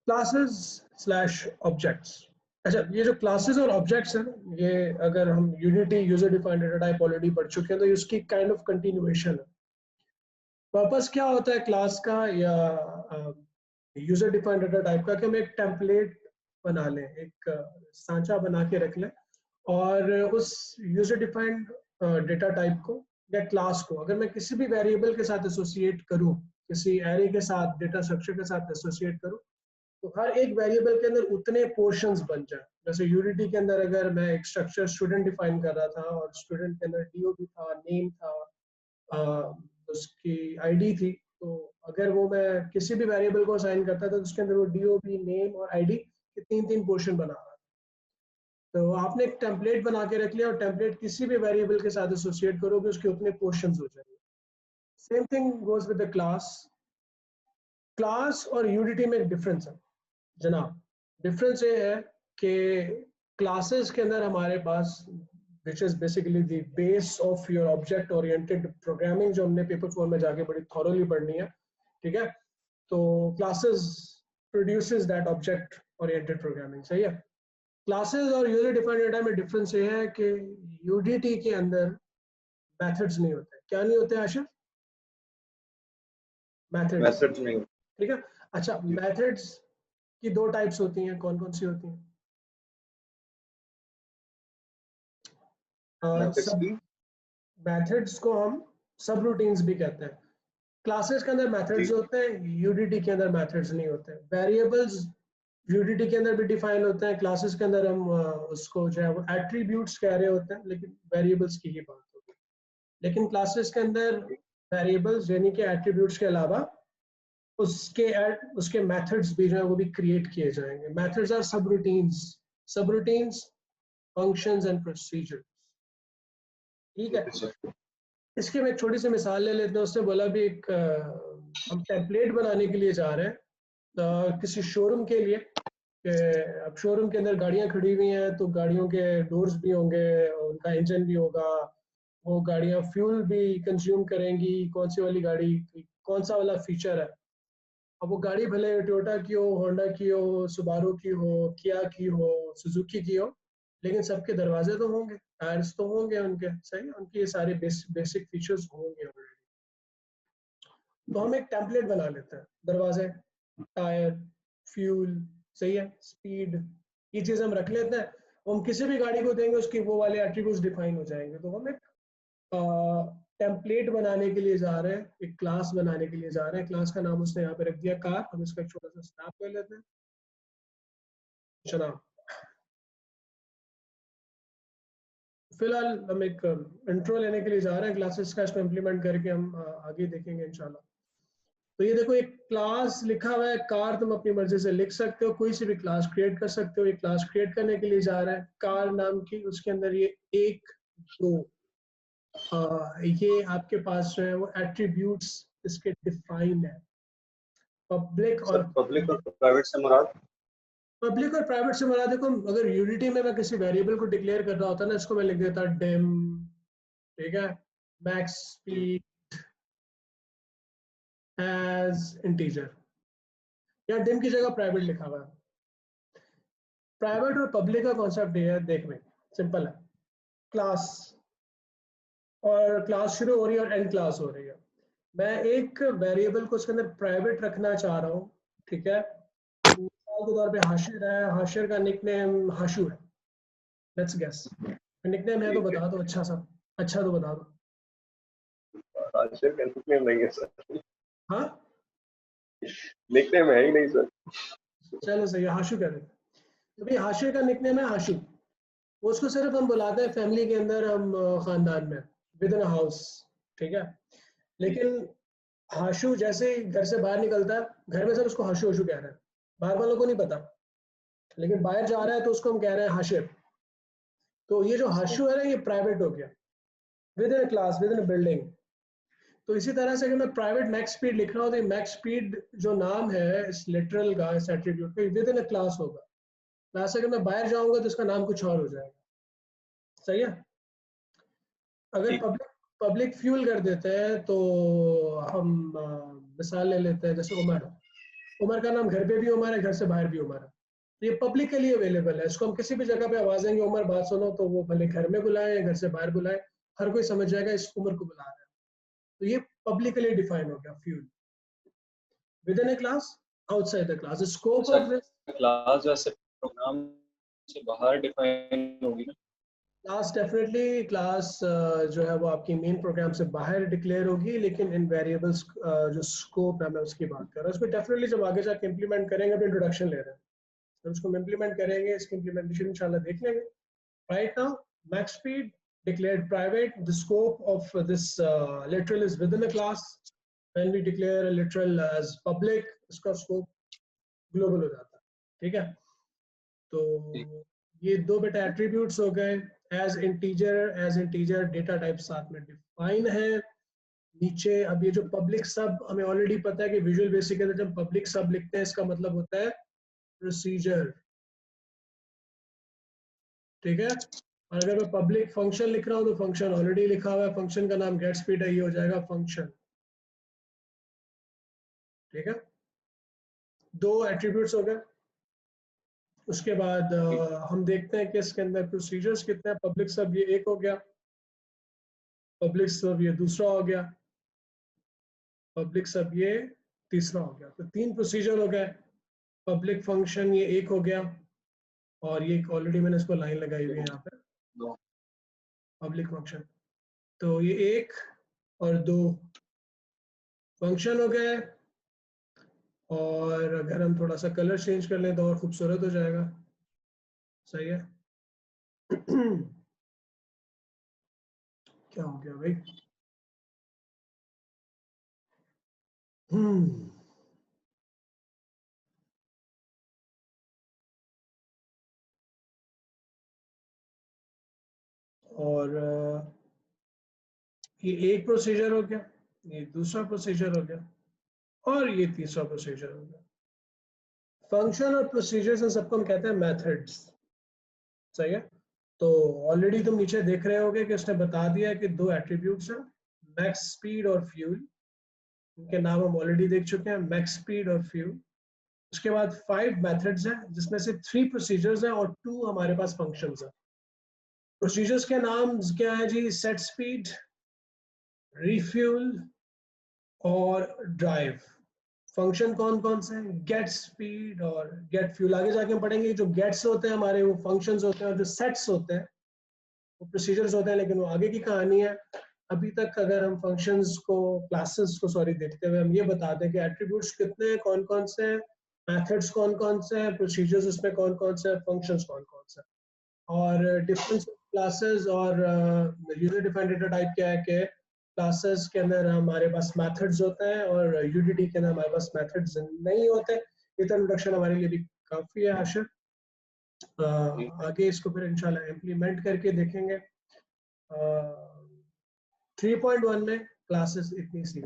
Classes slash objects. अच्छा, ये जो क्लासेस और ऑब्जेक्ट्स हैं, ये अगर हम unity user defined data type already पढ़ चुके हैं, तो इसकी काइंड ऑफ कंटिन्यूएशन है। पर्पस क्या होता है क्लास का या यूजर डिफाइंड डेटा टाइप का, कि हम एक टेम्पलेट बना लें, एक सांचा बना के रख लें, और उस यूजर डिफाइंड डेटा टाइप को या क्लास को अगर मैं किसी भी वेरिएबल के साथ एसोसिएट करूं, किसी एरे के साथ, डेटा स्ट्रक्चर के साथ एसोसिएट करूं, तो हर एक वेरिएबल के अंदर उतने पोर्शंस बन जाए। जैसे यूनिटी के अंदर अगर मैं एक स्ट्रक्चर स्टूडेंट डिफाइन कर रहा था और स्टूडेंट के अंदर डीओ भी था, नेम था, उसकी आईडी थी, तो अगर वो मैं किसी भी वेरिएबल को असाइन करता था तो उसके अंदर वो डीओ भी, नेम और आईडी के तीन तीन पोर्शन बना रहा था। तो आपने एक टेम्पलेट बना के रख लिया और टेम्पलेट किसी भी वेरिएबल के साथ एसोसिएट करोगे, उसके उतने पोर्शंस हो जाएंगे। Same thing goes with the class. Class और यूनिटी में एक डिफरेंस है जनाब। डिफरेंस ये है कि क्लासेस के अंदर हमारे पास, which is basically the base of your object oriented programming, जो हमने पेपर 4 में जाके बड़ी थॉरोली पढ़नी है, ठीक है। तो classes produces that object oriented programming, सही है। क्लासेस और यूजर डिफाइंड डेटा में डिफरेंस ये है कि यूडीटी के अंदर मेथड्स नहीं होते। क्या नहीं होते आशिफ? मेथड्स नहीं। ठीक है। अच्छा, मेथड्स की दो टाइप्स होती हैं, कौन कौन सी होती हैं? मेथड्स को हम सब रूटीन्स भी कहते हैं। क्लासेस के अंदर मेथड्स होते हैं, यूडीटी के अंदर मेथड्स नहीं होते। वेरिएबल्स यूडीटी के अंदर भी डिफाइन होते हैं, क्लासेस के अंदर हम उसको जो है वो एट्रीब्यूट्स कह रहे होते हैं, लेकिन वेरिएबल्स की ही बात होती है। लेकिन क्लासेस के अंदर वेरिएबल्स यानी कि एट्रीब्यूट्स के अलावा उसके मेथड्स भी जो है वो भी क्रिएट किए जाएंगे। मेथड्स आर सब रूटीन्स, फंक्शंस एंड प्रोसीजर्स, ठीक है। इसकी मैं एक छोटी सी मिसाल ले लेते हैं। उसने बोला भी एक हम टेम्पलेट बनाने के लिए जा रहे हैं किसी शोरूम के लिए। अब शोरूम के अंदर गाड़ियां खड़ी हुई हैं, तो गाड़ियों के डोर्स भी होंगे, उनका इंजन भी होगा, वो गाड़ियां फ्यूल भी कंज्यूम करेंगी, कौन सी वाली गाड़ी, कौन सा वाला फीचर है। अब वो गाड़ी भले टोयोटा की हो, होंडा की हो, सुबारू की हो, किया की हो, सुजुकी की हो, लेकिन सबके दरवाजे तो होंगे, टायर्स तो होंगे उनके, सही, उनके ये सारे बेसिक फीचर्स होंगे ऑलरेडी। तो हम एक टेम्पलेट बना लेते हैं, दरवाजे, टायर, फ्यूल, सही है, स्पीड, ये चीज हम रख लेते हैं। हम किसी भी गाड़ी को देंगे उसकी वो वाले एट्रीब्यूट्स डिफाइन हो जाएंगे। तो हम एक टेम्पलेट बनाने के लिए जा रहे हैं, एक क्लास बनाने के लिए जा रहे हैं। क्लास का नाम उसने यहाँ पे रख दिया कार। हम इसका एक छोटा सा स्नैप कर लेते हैं। चला, फिलहाल हम एक इंट्रो लेने के लिए जा रहे हैं क्लासेस का, इसको इम्प्लीमेंट करके हम आगे देखेंगे इंशाल्लाह। तो ये देखो, एक क्लास लिखा हुआ है कार, तुम अपनी मर्जी से लिख सकते हो, कोई सी भी क्लास क्रिएट कर सकते हो। ये क्लास क्रिएट करने के लिए जा रहा है कार नाम की, उसके अंदर ये एक दो ये आपके पास जो है वो एट्रीब्यूट्स इसके डिफाइन है। पब्लिक और प्राइवेट से मुराद, पब्लिक और प्राइवेट से मुराद, देखो अगर यूनिटी में मैं किसी वेरिएबल को डिक्लेयर कर रहा होता ना, इसको मैं लिख देता डिम, ठीक है, मैक्स स्पीड एज इंटीजर, या डिम की जगह प्राइवेट लिखा हुआ है। प्राइवेट और पब्लिक का कॉन्सेप्ट ये है, देख में सिंपल है। क्लास, और क्लास शुरू हो रही है और एंड क्लास हो रही है। मैं एक वेरिएबल को उसके अंदर प्राइवेट रखना चाह रहा हूँ, ठीक है। मिसाल के तौर पे हाशिर है, हाशिर का निकनेम हाशु है, लेट्स गेस। निकनेम है तो बता दो, अच्छा तो बता दो। हाशिर का निकनेम नहीं है सर। हाँ, निकनेम है ही नहीं सर। चलो सही है, हाशु कह देते। तो भाई हाशिर का निकनेम है हाशु। उसको सिर्फ हम बुलाते हैं फैमिली के अंदर, हम खानदान में, विद इन हाउस, ठीक है। लेकिन हाशु जैसे ही घर से बाहर निकलता है, घर में सब उसको हाशु हाशु कह रहे हैं, बाहर वालों को नहीं पता, लेकिन बाहर जा रहा है तो उसको हम कह रहे हैं हाशिर। तो ये जो हाशु है ना, ये प्राइवेट हो गया, with in class, with in building. तो इसी तरह से अगर मैं प्राइवेट मैक्स स्पीड लिख रहा हूँ, तो मैक्स स्पीड जो नाम है इस लिटरल का, इस एट्रीब्यूट का, विद इन क्लास होगा। क्लास से अगर मैं बाहर जाऊंगा तो इसका नाम कुछ और हो जाएगा, सही है। अगर पब्लिक फ्यूल कर देते हैं तो हम मिसाल ले लेते हैं, जैसे ओमेडो, उमर का नाम घर पे भी उमर है, घर से बाहर भी उमर है। ये पब्लिकली अवेलेबल है, इसको हम किसी भी जगह पे आवाज देंगे उमर बात सुनो, तो वो भले घर में बुलाए या घर से बाहर बुलाए, हर कोई समझ जाएगा इस उमर को बुला रहा है। तो ये पब्लिकली डिफाइन हो गया fuel. Within A class, outside the class, scope of this class वैसे प्रोग्राम से बाहर डिफाइन होगी ना? क्लास डेफिनेटली क्लास जो है वो आपकी मेन प्रोग्राम से बाहर डिक्लेयर होगी, लेकिन इन वेरिएबल्स जो स्कोप है मैं उसकी बात कर रहा हूँ। उसको डेफिनेटली जब आगे जाके इम्प्लीमेंट करेंगे, अभी इंट्रोडक्शन ले रहे हैं, तो उसको इम्प्लीमेंट करेंगे, इसकी इम्प्लीमेंटेशन इंशाल्लाह देख लेंगे। Right now max speed declared private, the scope of this literal is within a class. When we declare a literal as public, इसका scope global हो जाता है, ठीक है? तो ये दो बेटा attributes हो गए, as integer data type साथ में define है। नीचे अब ये जो public sub हमें already पता है कि Visual Basic के अंदर जब public sub लिखते हैं इसका मतलब होता है procedure, ठीक है? और अगर मैं पब्लिक फंक्शन लिख रहा हूं तो फंक्शन ऑलरेडी लिखा हुआ है, फंक्शन का नाम गेट स्पीड है, ये हो जाएगा फंक्शन, ठीक है? दो एट्रीब्यूट्स हो गए। उसके बाद हम देखते हैं कि इसके अंदर प्रोसीजर्स कितने हैं। पब्लिक सब ये एक हो गया, पब्लिक सब ये दूसरा हो गया, पब्लिक सब ये तीसरा हो गया। तो तीन प्रोसीजर हो गए। पब्लिक फंक्शन ये एक हो गया, और ये ऑलरेडी मैंने इसको लाइन लगाई हुई है यहाँ पे, पब्लिक फंक्शन। तो ये एक और दो फंक्शन हो गए। और अगर हम थोड़ा सा कलर चेंज कर लें तो और खूबसूरत हो जाएगा। सही है। क्या हो गया भाई? और ये एक प्रोसीजर हो गया, ये दूसरा प्रोसीजर हो गया, और ये तीसरा प्रोसीजर हो गया। फंक्शन और प्रोसीजर्स इन सबको हम कहते हैं मेथड्स। सही है। तो ऑलरेडी तुम नीचे देख रहे होगे कि उसने बता दिया कि दो एट्रीब्यूट्स हैं, मैक्स स्पीड और फ्यूल। इनके नाम हम ऑलरेडी देख चुके हैं, मैक्स स्पीड और फ्यूल। उसके बाद 5 मेथड्स हैं, जिसमें से 3 प्रोसीजर्स हैं और 2 हमारे पास फंक्शंस हैं। प्रोसीजर्स के नाम क्या है जी? सेट स्पीड, रिफ्यूल और ड्राइव। फंक्शन कौन कौन से हैं? गेट स्पीड और गेट फ्यूल। आगे जाके हम पढ़ेंगे जो गेट्स होते हैं हमारे वो फंक्शंस होते हैं, और जो सेट्स होते हैं वो प्रोसीजर्स होते हैं, लेकिन वो आगे की कहानी है। अभी तक अगर हम फंक्शंस को, क्लासेस को सॉरी देखते हुए हम ये बताते हैं कि एट्रीब्यूट्स कितने हैं, कौन कौन से हैं, मेथड्स कौन कौन से हैं, प्रोसीजर्स उसमें कौन कौन से हैं, फंक्शंस कौन कौन से हैं। और डिफरेंस क्लासेस और यूजर डिफाइंड डेटा टाइप क्या है कि क्लासेस के अंदर हमारे पास मेथड्स होते हैं और यूडीडी के अंदर हमारे पास मेथड्स नहीं होते। इतना इंट्रोडक्शन हमारे लिए भी काफी है आशिर। आगे इसको फिर इंशाल्लाह इम्प्लीमेंट करके देखेंगे। 3.1 में क्लासेस इतनी सी